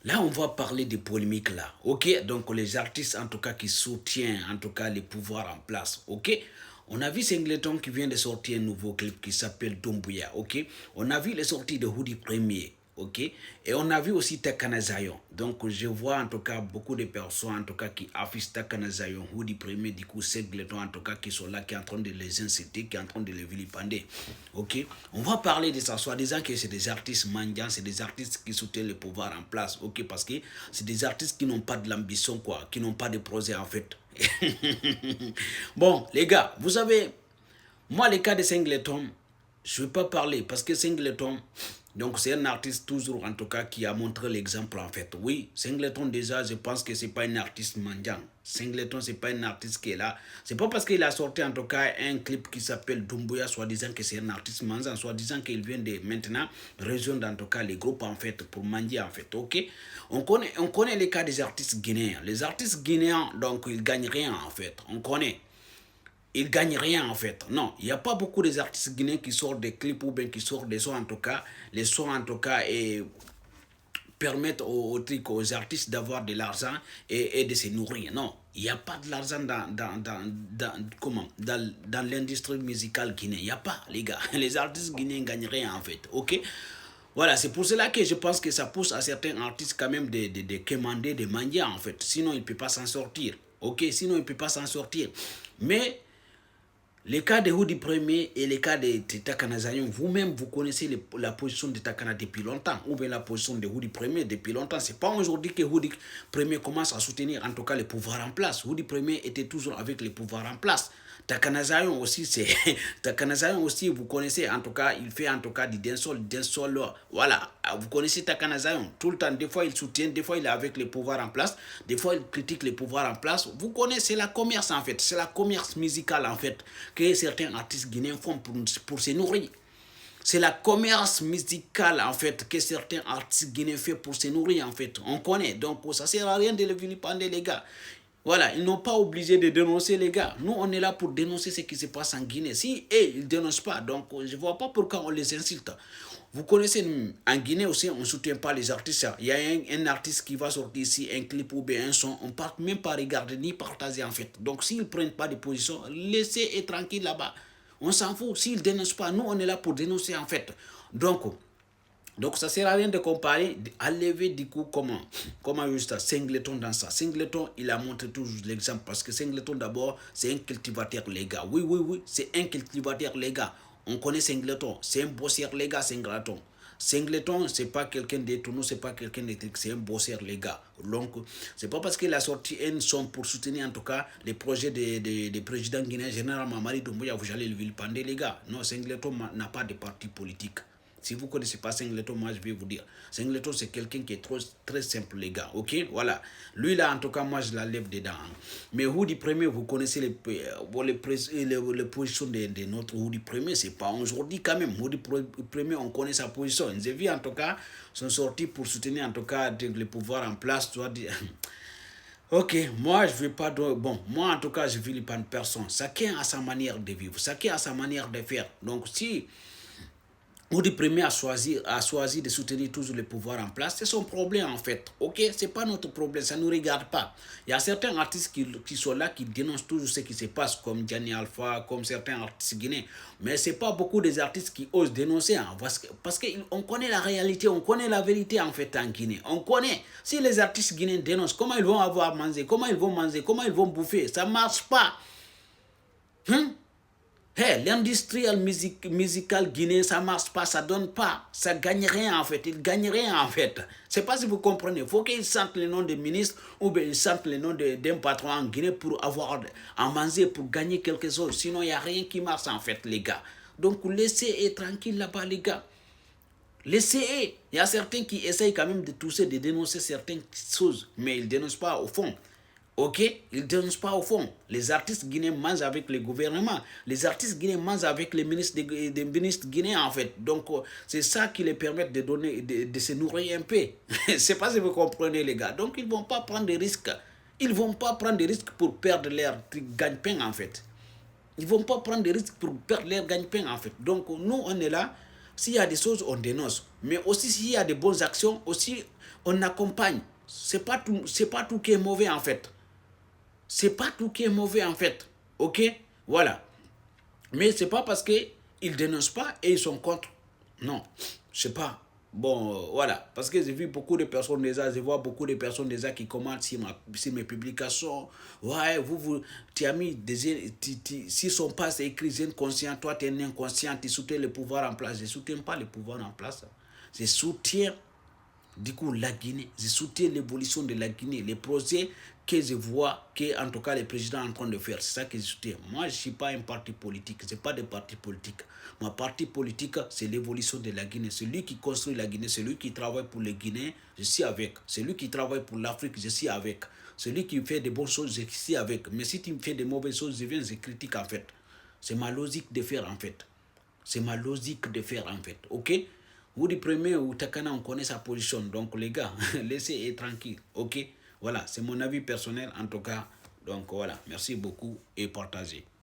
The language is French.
Là, on va parler des polémiques là, ok? Donc les artistes en tout cas qui soutiennent en tout cas les pouvoirs en place, ok? On a vu Singleton qui vient de sortir un nouveau clip qui s'appelle Doumbouya, ok? On a vu les sorties de Hoodie Premier, ok? Et on a vu aussi Takana Zion. Donc je vois en tout cas beaucoup de personnes en tout cas qui affichent Takana Zion, Hoodie Premier, du coup Singleton en tout cas qui sont là, qui est en train de les inciter, qui est en train de les vilipender, ok? On va parler de ça, soi-disant que c'est des artistes mendiants, c'est des artistes qui soutiennent le pouvoir en place, ok? Parce que c'est des artistes qui n'ont pas de l'ambition, quoi, qui n'ont pas de projet en fait. Bon, les gars, vous savez, moi, le cas de Singleton, je ne vais pas parler parce que Singleton, donc c'est un artiste toujours en tout cas qui a montré l'exemple en fait. Oui, Singleton déjà, je pense que c'est pas un artiste mendiant. Singleton, c'est pas un artiste qui est là. C'est pas parce qu'il a sorti en tout cas un clip qui s'appelle Doumbouya, soi-disant que c'est un artiste mendiant, soi-disant qu'il vient de maintenant rejoindre en tout cas les groupes en fait pour mendier en fait. Ok, on connaît les cas des artistes guinéens. Les artistes guinéens, donc ils gagnent rien en fait. On connaît ils gagnent rien en fait. Non, il n'y a pas beaucoup des artistes guinéens qui sortent des clips ou bien qui sortent des sons en tout cas. Les sons en tout cas et permettent aux artistes d'avoir de l'argent et de se nourrir. Non, il n'y a pas de l'argent dans l'industrie musicale guinéenne. Il n'y a pas, les gars. Les artistes guinéens ne gagnent rien en fait. Ok. Voilà, c'est pour cela que je pense que ça pousse à certains artistes quand même de commander, de mendier en fait. Sinon, il ne peut pas s'en sortir. Ok, sinon, il ne peut pas s'en sortir. Mais les cas de Houdi Premier et les cas de Takana Zayon, vous-même, vous connaissez la position de Takana depuis longtemps, ou bien la position de Houdi Premier depuis longtemps. C'est pas aujourd'hui que Houdi Premier commence à soutenir en tout cas les pouvoirs en place. Houdi Premier était toujours avec les pouvoirs en place. Takana Zayon aussi, c'est Takana Zayon aussi, vous connaissez en tout cas, il fait en tout cas du dancehall, voilà. Vous connaissez Takana Zayon, tout le temps, des fois il soutient, des fois il est avec les pouvoirs en place, des fois il critique les pouvoirs en place. Vous connaissez la commerce en fait, c'est la commerce musicale en fait que certains artistes guinéens font pour se nourrir. C'est la commerce musicale en fait que certains artistes guinéens font pour se nourrir en fait. On connaît, donc ça sert à rien de le vilipender les gars. Voilà, ils n'ont pas obligé de dénoncer les gars. Nous, on est là pour dénoncer ce qui se passe en Guinée. Si ils ne dénoncent pas, donc je ne vois pas pourquoi on les insulte. Vous connaissez, en Guinée aussi, on ne soutient pas les artistes. Il y a un artiste qui va sortir ici, un clip ou bien un son, on ne part même pas regarder ni partager en fait. Donc s'ils ne prennent pas de position, laissez-les tranquilles là-bas. On s'en fout. S'ils ne dénoncent pas, nous, on est là pour dénoncer en fait. Donc ça ne sert à rien de comparer, à lever du coup comment juste Singleton dans ça. Singleton, il a montré toujours l'exemple parce que Singleton d'abord, c'est un cultivateur les gars. Oui, oui, oui, c'est un cultivateur les gars. On connaît Singleton, c'est un bosseur les gars, Singleton. Singleton, c'est pas quelqu'un d'étonnant, c'est pas quelqu'un d'électrique, c'est un bosseur les gars. Donc, c'est pas parce qu'il a sorti une somme pour soutenir en tout cas les projets des présidents guinéens, général Mamadi Doumbouya, vous allez le vilipender les gars. Non, Singleton n'a pas de parti politique. Si vous ne connaissez pas Singleton, moi je vais vous dire. Singleton, c'est quelqu'un qui est très simple, les gars. Ok, voilà. Lui, là, en tout cas, moi je la lève dedans. Mais Houdi Premier, vous connaissez les positions de notre Houdi Premier. C'est pas aujourd'hui quand même. Houdi Premier, on connaît sa position. J'ai vu en tout cas, sont sortis pour soutenir en tout cas le pouvoir en place. Tu vois, ok, moi je ne vais pas. Bon, moi en tout cas, je ne vis pas une personne. Chacun a sa manière de vivre, chacun a sa manière de faire. Donc, si Moudi Premier a choisi de soutenir toujours le pouvoir en place. C'est son problème en fait. Ok, c'est pas notre problème, ça ne nous regarde pas. Il y a certains artistes qui sont là, qui dénoncent toujours ce qui se passe, comme Gianni Alpha, comme certains artistes guinéens. Mais c'est pas beaucoup des artistes qui osent dénoncer. Hein, parce qu'on connaît la réalité, on connaît la vérité en fait en Guinée. On connaît. Si les artistes guinéens dénoncent, comment ils vont avoir mangé, comment ils vont manger, comment ils vont bouffer, ça ne marche pas. Hein? Hey, l'industrie musicale guinéenne, ça ne marche pas, ça ne donne pas, ça ne gagne rien en fait, il ne gagne rien en fait. Je ne sais pas si vous comprenez, il faut qu'ils sentent le nom de ministre ou bien ils sentent le nom d'un patron en Guinée pour avoir à manger, pour gagner quelque chose. Sinon, il n'y a rien qui marche en fait, les gars. Donc, laissez-les tranquilles là-bas, les gars. Laissez-les. Il y a certains qui essayent quand même de tousser, de dénoncer certaines choses, mais ils ne dénoncent pas au fond. Ok, ils ne dénoncent pas au fond. Les artistes guinéens mangent avec le gouvernement. Les artistes guinéens mangent avec les ministres, des ministres guinéens en fait. Donc c'est ça qui les permet de donner, de se nourrir un peu. Je ne sais pas si vous comprenez les gars. Donc ils ne vont pas prendre des risques. Ils ne vont pas prendre des risques pour perdre leur gagne-pain en fait. Ils ne vont pas prendre des risques pour perdre leur gagne-pain en fait. Donc nous on est là. S'il y a des choses, on dénonce. Mais aussi, s'il y a de bonnes actions, aussi, on accompagne. C'est pas tout qui est mauvais, en fait. C'est pas tout qui est mauvais, en fait. OK? Voilà. Mais c'est pas parce qu'ils ne dénoncent pas et ils sont contre. Non. Je sais pas. Bon, voilà. Parce que j'ai vu beaucoup de personnes déjà, je vois beaucoup de personnes déjà qui commentent sur mes publications. Ouais, tu as mis si son passe écrit jeune conscient, toi tu es un inconscient, tu soutiens le pouvoir en place. Je ne soutiens pas le pouvoir en place. Je soutiens du coup la Guinée. Je soutiens l'évolution de la Guinée, les projets que je vois que en tout cas le président est en train de faire. C'est ça que je soutiens. Moi, je ne suis pas un parti politique. Je n'ai pas de parti politique. Mon parti politique, c'est l'évolution de la Guinée. Celui qui construit la Guinée, celui qui travaille pour les Guinéens, je suis avec. Celui qui travaille pour l'Afrique, je suis avec. Celui qui fait de bonnes choses, je suis avec. Mais si tu me fais de mauvaises choses, je critique en fait. C'est ma logique de faire en fait. C'est ma logique de faire en fait. Ok? Vous du premier ou Takana, on connaît sa position. Donc les gars, laissez-les tranquille. Ok? Voilà, c'est mon avis personnel en tout cas. Donc voilà, merci beaucoup et partagez.